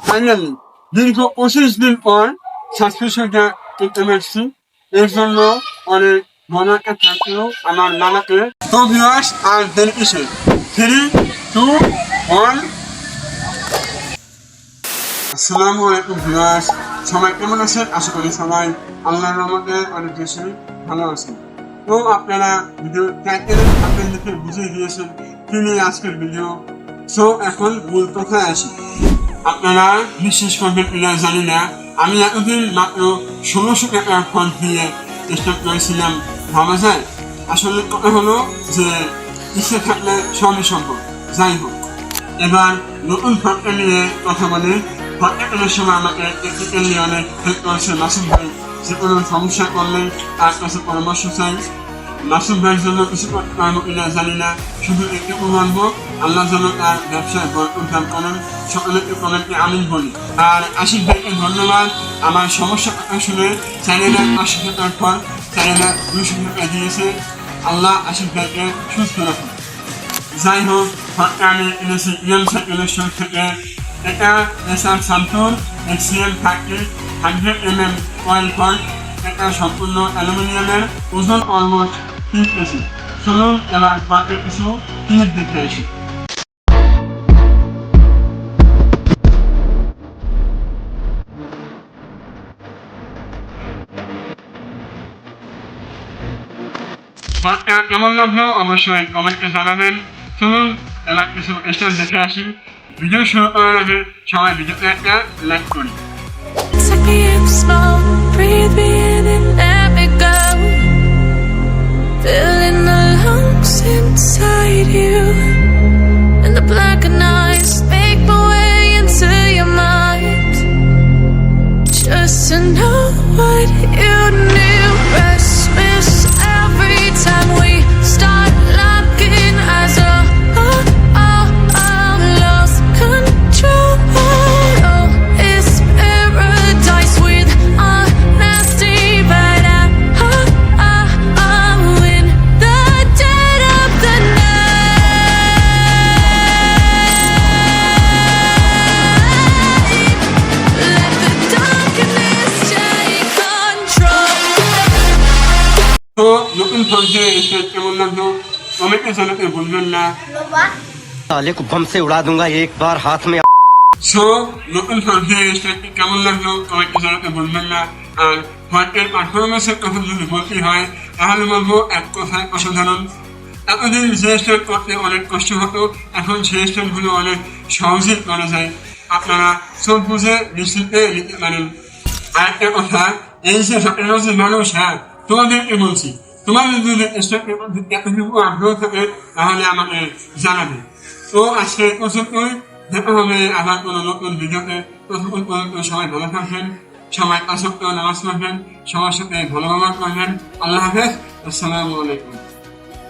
Finally দীর্ঘ 25 দিন পর সাসপেনশনটা করতে পারছি। এর জন্য অনেক বড় একটা থ্যাংক ইউ আমার নানাকে। তো ভিউয়ার্স আর দেরি কিসের, 3, 2, 1। আসসালামু আলাইকুম ভিউয়ার্স, সবাই কেমন আছেন? আশা করি সবাই আল্লাহর রহমতে অনেক বেশি ভালো আছেন। তো আপনারা ভিডিও টাইটেল আপনাদের দেখে বুঝে গিয়েছেন কি নিয়ে আজকের ভিডিও। সো এখন মূল কথায় আসি। আপনারা বিশ্বাস করবেন কিনা জানি না, আমি এতদিন মাত্র 1600 টাকার ফন্ড দিয়ে স্টার্ট করেছিলাম। ভাবা যায়? আসলে কথা হলো যে ইচ্ছে থাকলে সবই সম্ভব। যাই হোক, এবার নতুন ফন্ডটা নিয়ে কথা বলে। ফন্ডটা কেনার সময় আমাকে টেকনিক্যালি অনেক হেল্প করেছে মাসুম ভাই। যে কোনো সমস্যা করলে তার কাছে পরামর্শ চাই। মাসুম ভাইয়ের জন্য কিছু করতে পারবো কিনা জানি না, শুধু একটু বলবো আল্লাহ যেন তার ব্যবসায় বরকত দান করেন। সকলেকে কমেন্টে আমিন বলি। আর আশিক ভাইকে ধন্যবাদ আমার সমস্যা কথা শুনে চ্যানেলের 500 টাকার পর চ্যানেলে 200 টাকা দিয়েছে। আল্লাহ আশিক ভাইকে সুস্থ রাখুন। যাই হোক, ফটটা আমি এনেছি ইএম সাইকেলের থেকে। এটা এসআর সান্তুর এক্সিএম 100 mm কয়েল ফল্ট। এটা সম্পূর্ণ অ্যালুমিনিয়ামের, ওজন অলমোস্ট 3 কেজি। চলুন এবার বাকি কিছু ক্লিপ দেখে আসি। ফল্টটা কেমন লাগলো অবশ্যই কমেন্টে জানাবেন। চলুন এবার কিছু স্টেপ দেখে আসি। ভিডিও শুরু করার আগে সবাই ভিডিওতে একটা লাইক করি। Take me in slow, breathe me in and let me go. Filling the lungs inside you, and the blackened eyes make my way into your mind. Just to know what you knew. Restless every time we start locking eyes. Lost control. Oh, it's paradise with honesty, but I'm in the dead of the night. Let the darkness take control. তো নতুন ফন্টে step কেমন লাগলো কমেন্টে জানাতে ভুলবেন না। साले को बम से उड़ा दूंगा एक बार हाथ में। সো নতুন ফন্টে স্টেপটি কেমন লাগলো কমেন্টে জানাতে ভুলবেন না। আর ফন্টের পারফরমেন্সের কথা যদি বলতে হয় তাহলে বলবো এক কথায় অসাধারণ। এতদিন যে স্টেপ করতে অনেক কষ্ট হতো, এখন সেই স্টেপগুলো অনেক সহজেই করা যায়। আপনারা চোখ বুঝে নিশ্চিন্তে নিতে পারেন। আর একটা কথা, এই যে টেকনোলজির মানুষ, হ্যাঁ তোমাদেরকে বলছি, তোমাদের যদি স্টেপের মধ্যে এতটুকু আগ্রহ থাকে তাহলে আমাকে জানাবে। তো আজকে পর্যন্তই, দেখা হবে আবার কোনো নতুন ভিডিওতে। ততক্ষণ পর্যন্ত সবাই ভালো থাকবেন, সবাই 5 ওয়াক্ত নামাজ পড়বেন, সবার সাথে ভালো ব্যবহার করবেন। আল্লাহ হাফেজ, আসসালামু আলাইকুম।